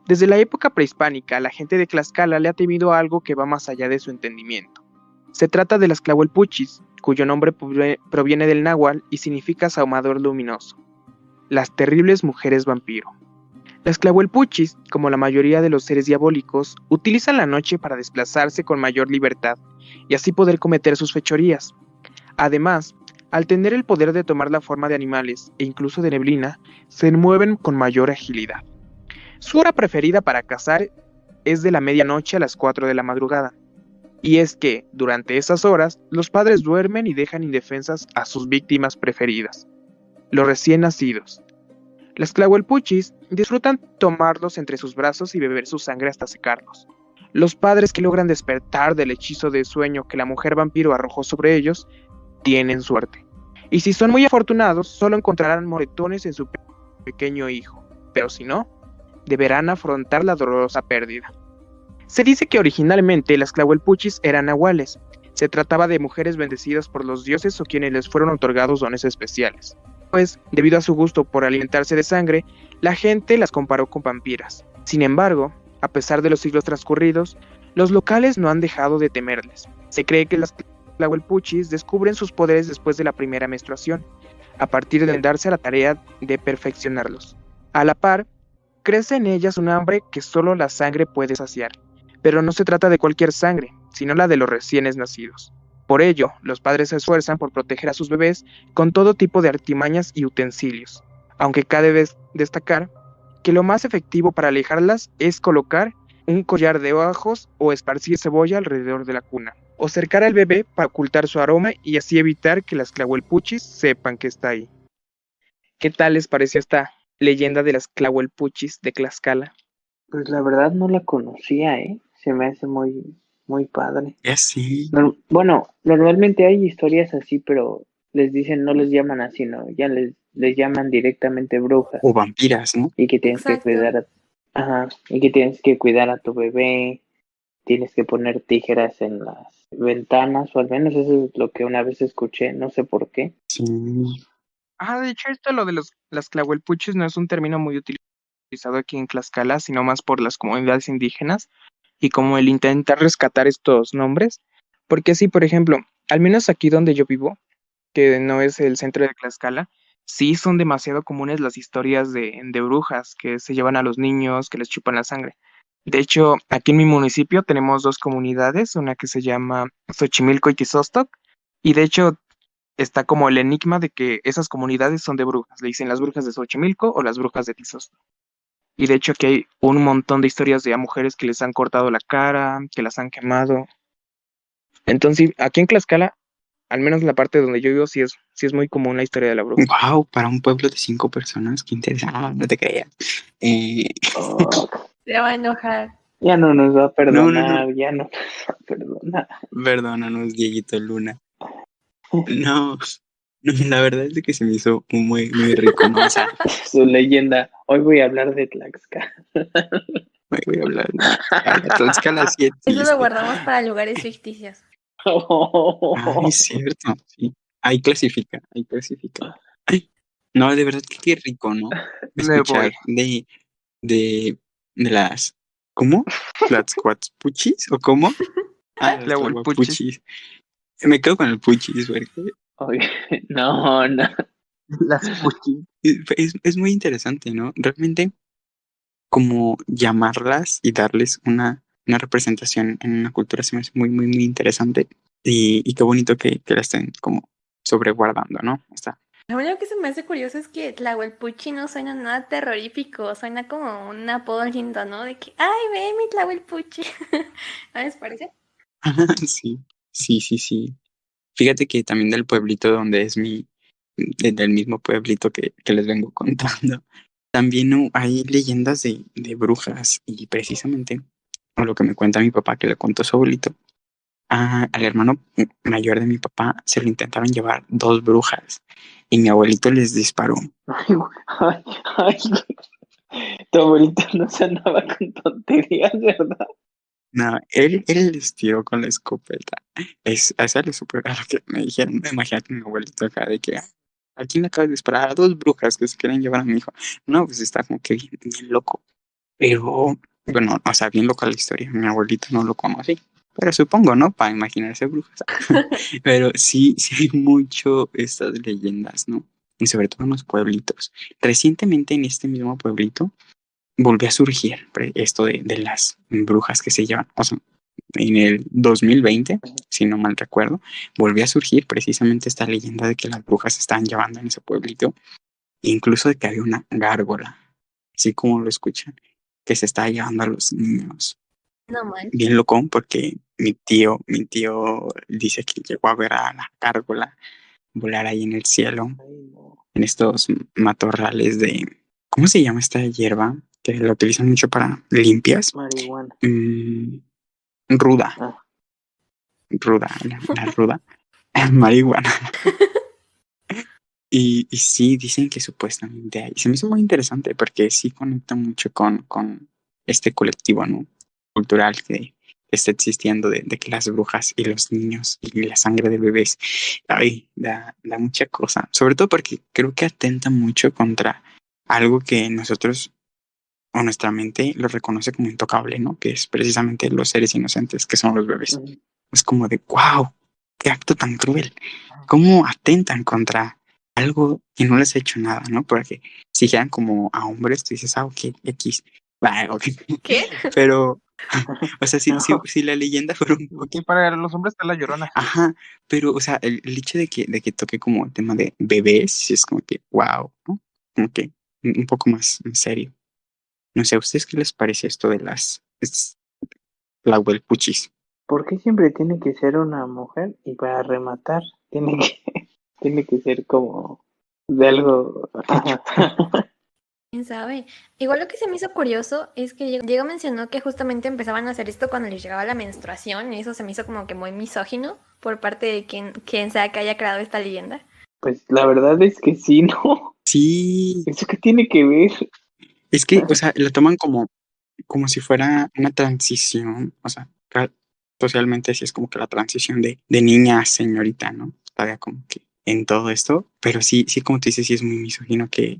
Desde la época prehispánica, la gente de Tlaxcala le ha temido a algo que va más allá de su entendimiento. Se trata de las Tlahuelpuchis, cuyo nombre proviene del náhuatl y significa saumador luminoso. Las terribles mujeres vampiro. Las Tlahuelpuchis, como la mayoría de los seres diabólicos, utilizan la noche para desplazarse con mayor libertad y así poder cometer sus fechorías. Además, al tener el poder de tomar la forma de animales e incluso de neblina, se mueven con mayor agilidad. Su hora preferida para cazar es de la medianoche a las 4 de la madrugada. Y es que, durante esas horas, los padres duermen y dejan indefensas a sus víctimas preferidas, los recién nacidos. Las Tlahuelpuchis disfrutan tomarlos entre sus brazos y beber su sangre hasta secarlos. Los padres que logran despertar del hechizo de sueño que la mujer vampiro arrojó sobre ellos, tienen suerte. Y si son muy afortunados, solo encontrarán moretones en su pequeño hijo, pero si no, deberán afrontar la dolorosa pérdida. Se dice que originalmente las Tlahuelpuchis eran nahuales. Se trataba de mujeres bendecidas por los dioses o quienes les fueron otorgados dones especiales. Pues, debido a su gusto por alimentarse de sangre, la gente las comparó con vampiras. Sin embargo, a pesar de los siglos transcurridos, los locales no han dejado de temerles. Se cree que las Tlahuelpuchis descubren sus poderes después de la primera menstruación, a partir de darse a la tarea de perfeccionarlos. A la par, crece en ellas un hambre que solo la sangre puede saciar, pero no se trata de cualquier sangre, sino la de los recién nacidos. Por ello, los padres se esfuerzan por proteger a sus bebés con todo tipo de artimañas y utensilios, aunque cabe destacar que lo más efectivo para alejarlas es colocar un collar de ojos o esparcir cebolla alrededor de la cuna, o cercar al bebé para ocultar su aroma y así evitar que las Tlahuelpuchis sepan que está ahí. ¿Qué tal les pareció esta leyenda de las Tlahuelpuchis de Tlaxcala?
Pues la verdad no la conocía, ¿eh? Se me hace muy, muy padre.
Sí.
Bueno, normalmente hay historias así, pero les dicen, no les llaman así, ¿no? Ya les llaman directamente brujas.
O vampiras, ¿no?
Y que tienes que cuidar y que tienes que cuidar a tu bebé, tienes que poner tijeras en las ventanas, o al menos eso es lo que una vez escuché, no sé por qué.
Sí.
De hecho, esto lo de las Tlahuelpuchis no es un término muy utilizado aquí en Tlaxcala, sino más por las comunidades indígenas y como el intentar rescatar estos nombres, porque sí, por ejemplo, al menos aquí donde yo vivo, que no es el centro de Tlaxcala, sí son demasiado comunes las historias de brujas que se llevan a los niños, que les chupan la sangre. De hecho, aquí en mi municipio tenemos dos comunidades, una que se llama Xochimilco y Tizostoc, y de hecho está como el enigma de que esas comunidades son de brujas. Le dicen las brujas de Xochimilco o las brujas de Tizostoc. Y de hecho aquí hay un montón de historias de a mujeres que les han cortado la cara, que las han quemado. Entonces, aquí en Tlaxcala, al menos en la parte donde yo vivo, sí es muy común la historia de la bruja.
Wow, para un pueblo de 5 personas, qué interesante, no te creas.
Oh,
Se va a enojar.
ya no nos va a perdonar,
No.
ya no nos va a perdonar.
Perdónanos, Dieguito Luna. No, la verdad es que se me hizo muy, muy rico, ¿no? O sea,
Su leyenda, hoy voy a hablar de Tlaxcala.
voy a hablar de Tlaxcala 7.
Eso lo guardamos para lugares ficticios.
Ay, es cierto, sí. Ahí clasifica. Ay, no, de verdad que qué rico, ¿no? Escuchar de las, ¿cómo? ¿Las Tlahuelpuchis o cómo? Las Tlahuelpuchis. Me quedo con el puchis, porque
Oye, no.
Las puchis.
es muy interesante, ¿no? Realmente, como llamarlas y darles una representación en una cultura se me hace muy, muy, muy interesante. Y qué bonito que la estén como sobreguardando, ¿no?
Lo único que se me hace curioso es que Tlahuelpuchi no suena nada terrorífico, suena como un apodo lindo, ¿no? De que, ay, ve mi Tlahuelpuchi. ¿No les parece?
Sí, sí, sí, sí. Fíjate que también del pueblito donde es del mismo pueblito que les vengo contando, también hay leyendas de brujas y precisamente, o lo que me cuenta mi papá que le contó su abuelito, al hermano mayor de mi papá se lo intentaron llevar dos brujas y mi abuelito les disparó.
Ay, ay, ay, tu abuelito no se andaba con tonterías, ¿verdad?
No, él les tiró con la escopeta. Esa le super a lo que me dijeron. Imagínate mi abuelito acá de que ¿a quién le acabas de disparar? A dos brujas que se quieren llevar a mi hijo. No, pues está como que bien, bien loco. Pero, bueno, o sea, bien loca la historia. Mi abuelito no lo conocí. Pero supongo, ¿no? Para imaginarse brujas. Pero sí, sí hay mucho estas leyendas, ¿no? Y sobre todo en los pueblitos. Recientemente en este mismo pueblito volvió a surgir esto de las brujas que se llevan. O sea, en el 2020, si no mal recuerdo, volvió a surgir precisamente esta leyenda de que las brujas se estaban llevando en ese pueblito. Incluso de que había una gárgola, así como lo escuchan, que se estaba llevando a los niños.
No manches.
Bien loco, porque mi tío dice que llegó a ver a la gárgola volar ahí en el cielo,
Ay, no.
en estos matorrales ¿cómo se llama esta hierba? Que la utilizan mucho para limpias.
Marihuana.
Ruda,
Ah,
la ruda, marihuana. Y sí, dicen que supuestamente hay. Se me hizo muy interesante porque sí conecta mucho con este colectivo, ¿no? Cultural que está existiendo de que las brujas y los niños y la sangre de bebés, ay, da mucha cosa. Sobre todo porque creo que atenta mucho contra algo que nosotros o nuestra mente lo reconoce como intocable, ¿no? Que es precisamente los seres inocentes, que son los bebés. Es como de, wow, qué acto tan cruel. ¿Cómo atentan contra algo que no les ha hecho nada, ¿no? Porque si dijeran como a hombres, tú dices, ok, X. Ok.
¿Qué?
Pero, o sea, si,
no.
si, si la leyenda fuera un poco.
Y para los hombres está la Llorona.
Ajá, pero, o sea, el hecho de que toque como el tema de bebés, sí es como que, wow, ¿no? Como que un poco más en serio. No sé, ¿a ustedes qué les parece esto de la huelpuchis?
¿Por qué siempre tiene que ser una mujer? Y para rematar, tiene que ser como de algo.
¿Quién sabe? Igual lo que se me hizo curioso es que Diego mencionó que justamente empezaban a hacer esto cuando les llegaba la menstruación y eso se me hizo como que muy misógino por parte de quien sea que haya creado esta leyenda.
Pues la verdad es que sí, ¿no?
Sí,
¿Eso qué tiene que ver?
es que, o sea, lo toman como si fuera una transición, o sea, socialmente sí es como que la transición de niña a señorita, ¿no? Todavía como que en todo esto, pero sí, sí, como tú dices, sí es muy misógino que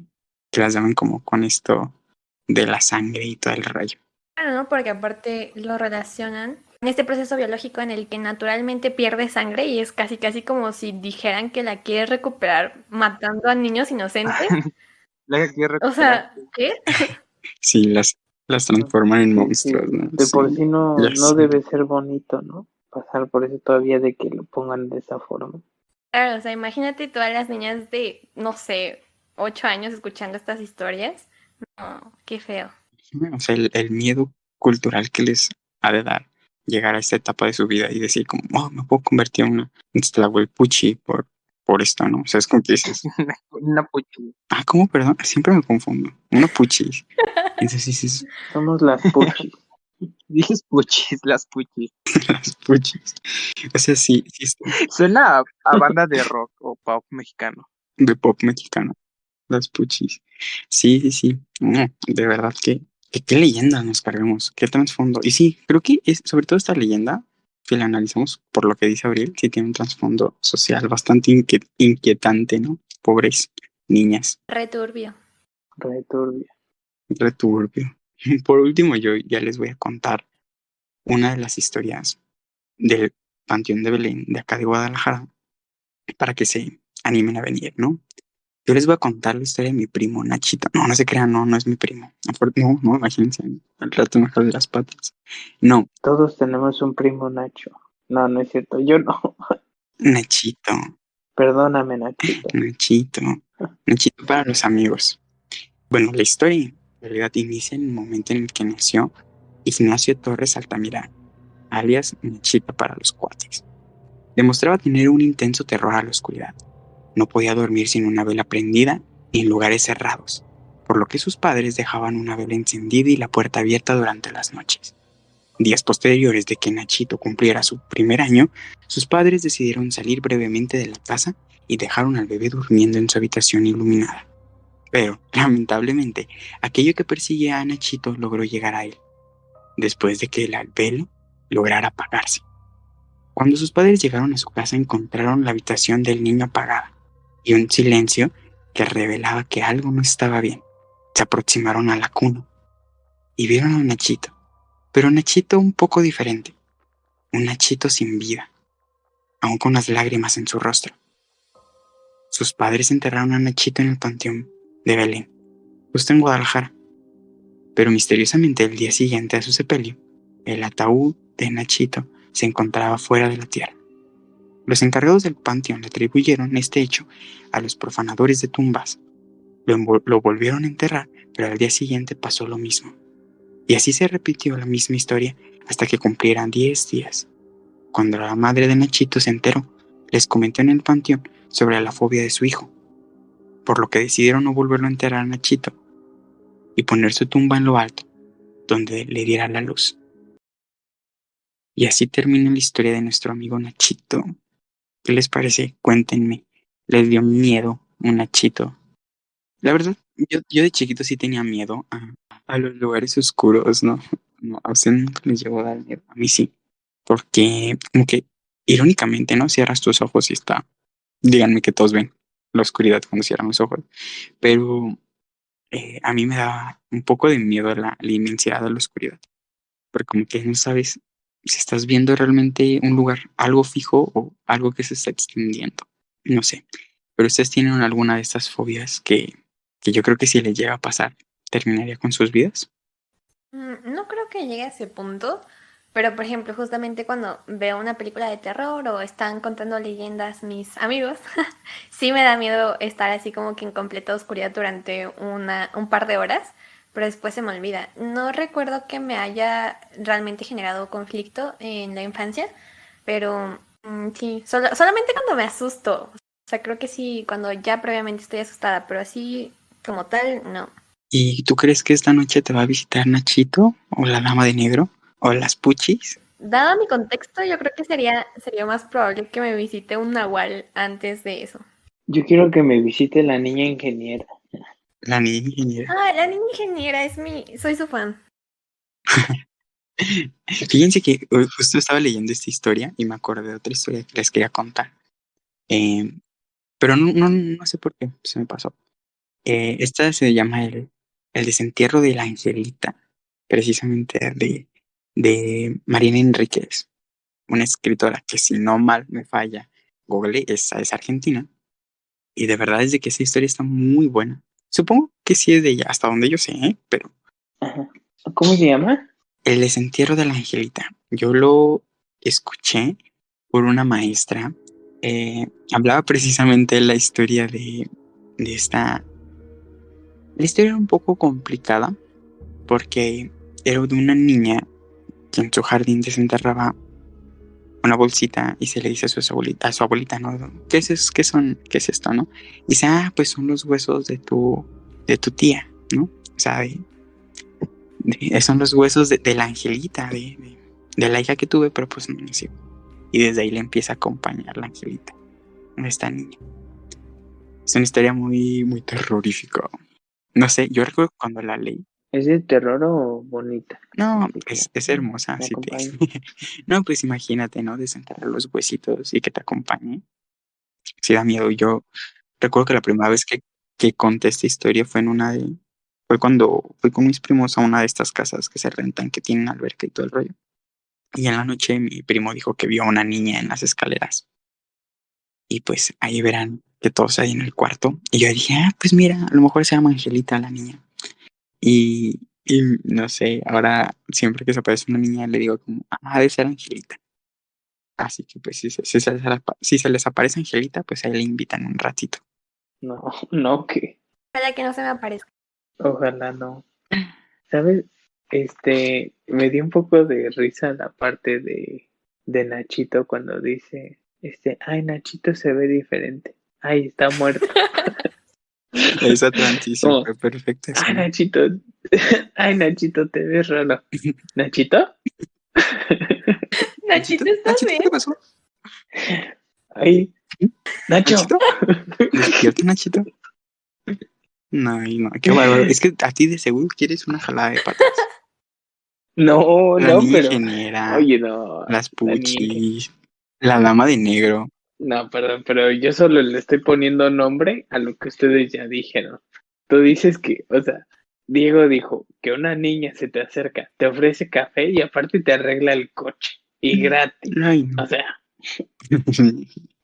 las llaman como con esto de la sangre y todo el rayo.
Claro, ¿no? Porque aparte lo relacionan en este proceso biológico en el que naturalmente pierde sangre y es casi casi como si dijeran que la quiere recuperar matando a niños inocentes.
La que quiere
O
recuperar.
sea, ¿qué?
Sí, las transforman en
Sí,
monstruos, ¿no?
de por sí no,
ya
no
sé.
debe ser bonito, ¿no? Pasar por eso todavía de que lo pongan de esa forma.
Claro, o sea, imagínate todas las niñas de, no sé, 8 años escuchando estas historias. No, qué feo.
O sea, el miedo cultural que les ha de dar llegar a esta etapa de su vida y decir como, oh, me puedo convertir en una Tlahuelpuchi por esto, ¿no? O sea, es como que dices,
Una puchi.
¿cómo? Perdón, siempre me confundo. Una puchi. Entonces dices,
Somos las puchis.
Dices puchis, las puchis.
las puchis. O sea, sí, sí,
Suena a banda de rock o pop mexicano.
de pop mexicano, las puchis. Sí, sí, sí. No, de verdad que qué leyenda nos cargamos, qué trasfondo. Y sí, creo que es, sobre todo esta leyenda, si la analizamos por lo que dice Abril, sí tiene un trasfondo social bastante inquietante, ¿no? Pobres niñas,
Returbio.
Returbia.
returbio. Por último, yo ya les voy a contar una de las historias del Panteón de Belén de acá de Guadalajara para que se animen a venir, ¿no? Yo les voy a contar la historia de mi primo Nachito. No, no se crean, no, no es mi primo. No, no, imagínense, al rato me jale las patas. No,
Todos tenemos un primo Nacho. No, no es cierto, yo no.
Nachito.
Perdóname, Nachito.
Nachito. Nachito para los amigos. Bueno, la historia en realidad inicia en el momento en el que nació Ignacio Torres Altamirano, alias Nachito para los cuates. Demostraba tener un intenso terror a la oscuridad. No podía dormir sin una vela prendida y en lugares cerrados, por lo que sus padres dejaban una vela encendida y la puerta abierta durante las noches. Días posteriores de que Nachito cumpliera su primer año, sus padres decidieron salir brevemente de la casa y dejaron al bebé durmiendo en su habitación iluminada. Pero, lamentablemente, aquello que perseguía a Nachito logró llegar a él, después de que el velo lograra apagarse. Cuando sus padres llegaron a su casa encontraron la habitación del niño apagada y un silencio que revelaba que algo no estaba bien. Se aproximaron a la cuna y vieron a Nachito, pero Nachito un poco diferente, un Nachito sin vida, aún con las lágrimas en su rostro. Sus padres enterraron a Nachito en el panteón de Belén, justo en Guadalajara, pero misteriosamente el día siguiente a su sepelio, el ataúd de Nachito se encontraba fuera de la tierra. Los encargados del panteón le atribuyeron este hecho a los profanadores de tumbas. Lo volvieron a enterrar, pero al día siguiente pasó lo mismo. Y así se repitió la misma historia hasta que cumplieran 10 días. Cuando la madre de Nachito se enteró, les comentó en el panteón sobre la fobia de su hijo, por lo que decidieron no volverlo a enterrar a Nachito y poner su tumba en lo alto, donde le diera la luz. Y así termina la historia de nuestro amigo Nachito. ¿Qué les parece? Cuéntenme. ¿Les dio miedo un Nachito? La verdad, yo de chiquito sí tenía miedo a los lugares oscuros, ¿no? No, a ustedes nunca les llegó a dar miedo. A mí sí. Porque, como que, irónicamente, ¿no? Cierras tus ojos y está. Díganme que todos ven la oscuridad cuando cierran los ojos. Pero a mí me da un poco de miedo la inmensidad de la oscuridad. Porque como que no sabes si estás viendo realmente un lugar, algo fijo o algo que se está extendiendo. No sé. Pero ustedes tienen alguna de estas fobias que yo creo que si les llega a pasar, terminaría con sus vidas.
No creo que llegue a ese punto, pero por ejemplo, justamente cuando veo una película de terror o están contando leyendas mis amigos, sí me da miedo estar así como que en completa oscuridad durante un par de horas, pero después se me olvida. No recuerdo que me haya realmente generado conflicto en la infancia, pero sí, solamente cuando me asusto. O sea, creo que sí, cuando ya previamente estoy asustada, pero así como tal, no.
¿Y tú crees que esta noche te va a visitar Nachito o la Dama de Negro o las Puchis?
Dado mi contexto, yo creo que sería más probable que me visite un nahual antes de eso.
Yo quiero que me visite la niña ingeniera.
La niña ingeniera.
Ah, la niña ingeniera soy su fan.
Fíjense que hoy justo estaba leyendo esta historia y me acordé de otra historia que les quería contar. Eh, pero no sé por qué se me pasó. Esta se llama el desentierro de la Angelita, precisamente de Mariana Enríquez, una escritora que si no mal me falla, Google es argentina. Y de verdad es de que esa historia está muy buena. Supongo que sí es de ella, hasta donde yo sé, pero
Ajá. ¿Cómo se llama?
el desentierro de la Angelita, yo lo escuché por una maestra. Hablaba precisamente de la historia de esta. La historia era un poco complicada porque era de una niña que en su jardín desenterraba una bolsita y se le dice a su abuelita, ¿no? ¿Qué es esto, no? Y dice, pues son los huesos de tu tía, ¿no? O sea, son los huesos de la Angelita, de la hija que tuve, pero pues no nació. Y desde ahí le empieza a acompañar la Angelita, a esta niña. Es una historia muy, muy terrorífica. No sé, yo recuerdo cuando la leí.
¿Es de terror o bonita?
No,
Así que
es hermosa.
me
Así
acompaña.
No, pues imagínate, ¿no? Desenterrar los huesitos y que te acompañe. Sí da miedo. Yo recuerdo que la primera vez que conté esta historia fue cuando fui con mis primos a una de estas casas que se rentan, que tienen alberca y todo el rollo. Y en la noche mi primo dijo que vio a una niña en las escaleras. Y pues ahí verán que todos ahí en el cuarto. Y yo dije, pues mira, a lo mejor se llama Angelita la niña. Y no sé, ahora siempre que se aparece una niña le digo como, de ser Angelita. Así que pues si se les aparece Angelita, pues ahí le invitan un ratito.
No, que
Para que no se me aparezca.
ojalá no. ¿Sabes? Me dio un poco de risa la parte de Nachito cuando dice, ay, Nachito se ve diferente. Ay, está muerto.
Esa transición
Como,
fue perfecta.
ay,
Sí.
Nachito, ay, Nachito, te ves raro. ¿Nachito?
Nachito, ¿estás
Nachito, ¿qué
bien?
te pasó?
Ay, Nacho.
¿Nachito? ¿Despierta, Nachito? No, qué bárbaro. Es que a ti de seguro quieres una jalada de patas.
No,
La
no,
niña
pero,
ingeniera,
oye, no,
las
la niña que,
puchis, la dama de negro.
no, perdón, pero yo solo le estoy poniendo nombre a lo que ustedes ya dijeron. Tú dices que, o sea, Diego dijo que una niña se te acerca, te ofrece café y aparte te arregla el coche. Y gratis.
Ay, no.
O sea,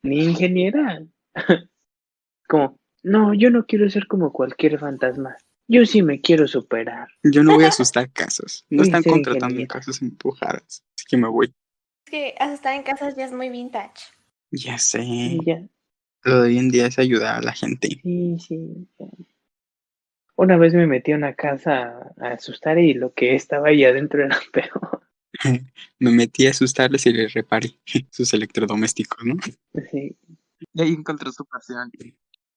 ni ingeniera. Como, no, yo no quiero ser como cualquier fantasma. Yo sí me quiero superar.
Yo no voy a asustar casos. No
Voy a
están
ser
contratando en
ingeniera.
casos empujadas. Así que me voy.
Es que asustar en casas ya es muy vintage.
Ya sé.
Y ya,
Lo de hoy en día es ayudar a la gente.
sí, sí. Ya. Una vez me metí a una casa a asustar y lo que estaba ahí adentro era peor.
Me metí a asustarles y les reparé sus electrodomésticos, ¿no?
Sí.
Y ahí encontró su pasión.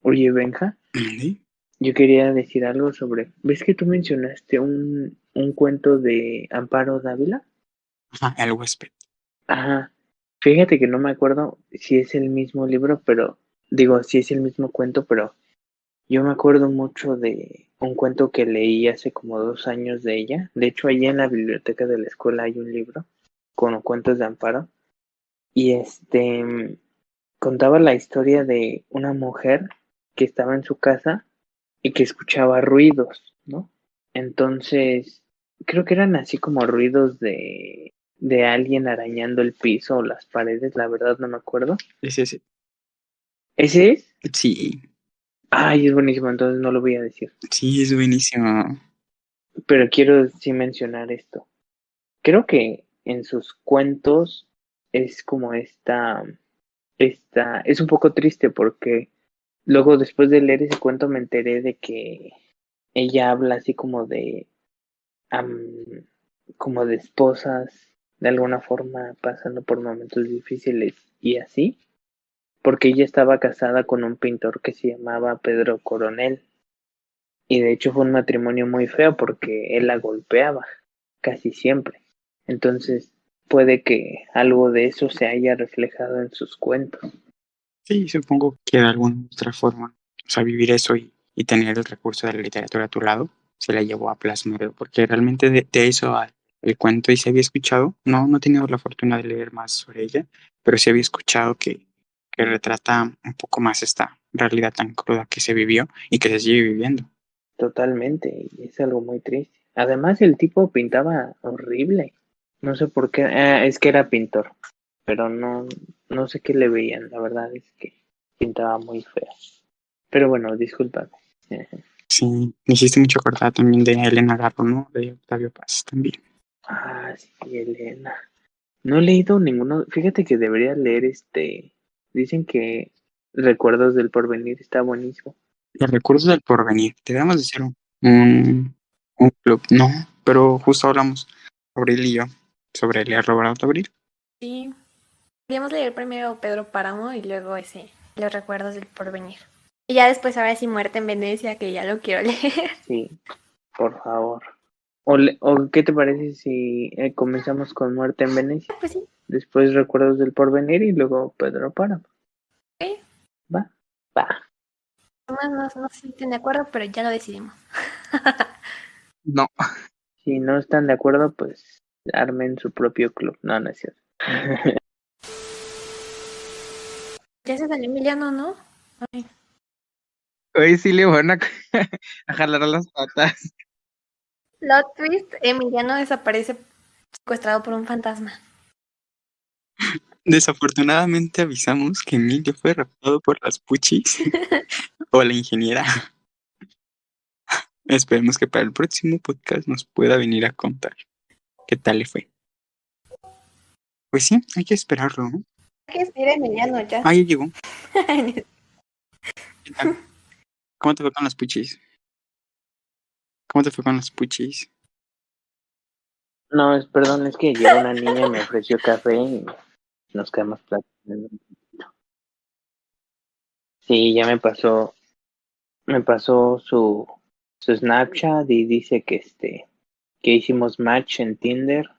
Oye, Benja,
¿Sí?
yo quería decir algo sobre. ¿Ves que tú mencionaste un cuento de Amparo Dávila?
Ajá, el huésped.
Ajá. Fíjate que no me acuerdo si es el mismo libro, pero digo, si es el mismo cuento, pero yo me acuerdo mucho de un cuento que leí hace como 2 años de ella. De hecho, allí en la biblioteca de la escuela hay un libro con cuentos de Amparo. Y contaba la historia de una mujer que estaba en su casa y que escuchaba ruidos, ¿no? Entonces, creo que eran así como ruidos de alguien arañando el piso o las paredes, la verdad no me acuerdo.
Ese.
¿Ese es?
Sí,
Ay, es buenísimo, entonces no lo voy a decir.
sí, es buenísimo.
Pero quiero sí mencionar esto. Creo que en sus cuentos es como es un poco triste porque luego después de leer ese cuento me enteré de que ella habla así am, como de esposas, de alguna forma pasando por momentos difíciles y así, porque ella estaba casada con un pintor que se llamaba Pedro Coronel y de hecho fue un matrimonio muy feo porque él la golpeaba casi siempre. Entonces puede que algo de eso se haya reflejado en sus cuentos.
Sí, supongo que de alguna otra forma, o sea, vivir eso y tener el recurso de la literatura a tu lado, se la llevó a plasmar, porque realmente de eso el cuento y se había escuchado, no he tenido la fortuna de leer más sobre ella, pero sí había escuchado que retrata un poco más esta realidad tan cruda que se vivió y que se sigue viviendo.
Totalmente, y es algo muy triste. Además, el tipo pintaba horrible. No sé por qué, es que era pintor, pero no sé qué le veían. La verdad es que pintaba muy feo. Pero bueno, discúlpame.
Sí, me hiciste mucho acordar también de Elena Garro, ¿no? De Octavio Paz también.
Ah, sí, Elena. No he leído ninguno. Fíjate que debería leer Dicen que Recuerdos del Porvenir está buenísimo.
Los recuerdos del porvenir. Debemos de hacer un club. No, pero justo hablamos sobre él y yo, sobre leer Roberto Abril.
Sí. Podríamos leer primero Pedro Páramo y luego Los recuerdos del porvenir. Y ya después ahora sí Muerte en Venecia, que ya lo quiero leer.
Sí, por favor. ¿O qué te parece si comenzamos con Muerte en Venecia?
Pues sí.
Después Recuerdos del Porvenir y luego Pedro Páramo.
Ok.
¿Va? Va.
No sé si estén de acuerdo, pero ya lo decidimos.
No.
Si no están de acuerdo, pues armen su propio club. No, no es cierto.
Ya se salió Emiliano, ¿no? Ay.
Hoy sí le van a, a jalar a las patas.
Plot twist, Emiliano desaparece secuestrado por un fantasma.
Desafortunadamente avisamos que Emilio fue raptado por las puchis o la ingeniera. Esperemos que para el próximo podcast nos pueda venir a contar qué tal le fue. Pues sí, hay que esperarlo, ¿no?
Hay que esperar a Emiliano ya.
Ah, ya llegó. ¿Qué tal? ¿Cómo te fue con los puchis? ¿Cómo te fue con los puchis?
No, perdón, es que llegó una niña y me ofreció café y nos quedamos platicando. Sí, ya me pasó su Snapchat y dice que hicimos match en Tinder.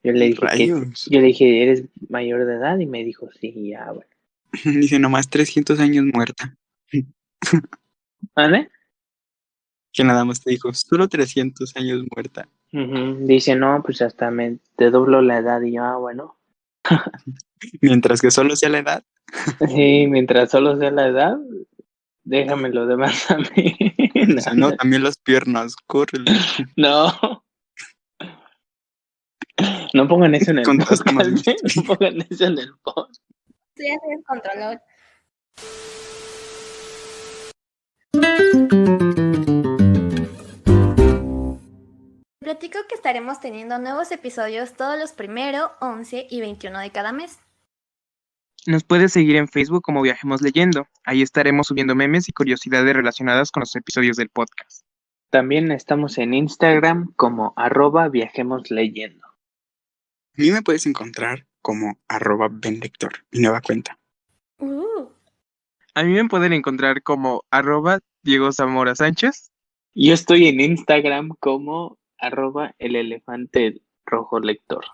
Yo le
Rayos.
dije, ¿eres mayor de edad? Y me dijo, sí, ya, bueno.
Dice nomás 300 años muerta.
¿Vale?
Que nada más te dijo, solo 300 años muerta.
Dice, no, pues hasta te doblo la edad. Y yo, bueno.
Mientras que solo sea la edad.
Sí, mientras solo sea la edad, déjame lo demás a mí.
Dice, no, también las piernas, córrele.
No. No pongan eso en el
Contaste más
podcast,
mi
¿eh? No pongan eso en el podcast.
Sí, ya se descontroló. Platico que estaremos teniendo nuevos episodios todos los 1, 11 y 21 de cada mes.
Nos puedes seguir en Facebook como Viajemos Leyendo. Ahí estaremos subiendo memes y curiosidades relacionadas con los episodios del podcast.
También estamos en Instagram como @viajemosleyendo.
A mí me puedes encontrar como @benlector, mi nueva cuenta.
A mí me pueden encontrar como @Diego Zamora Sánchez.
Yo estoy en Instagram como @elelefanterojolector.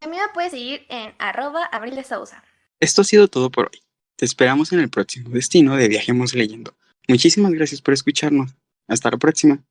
A mí me puedes seguir en @Abril de Sousa.
Esto ha sido todo por hoy. Te esperamos en el próximo destino de Viajemos Leyendo. Muchísimas gracias por escucharnos. Hasta la próxima.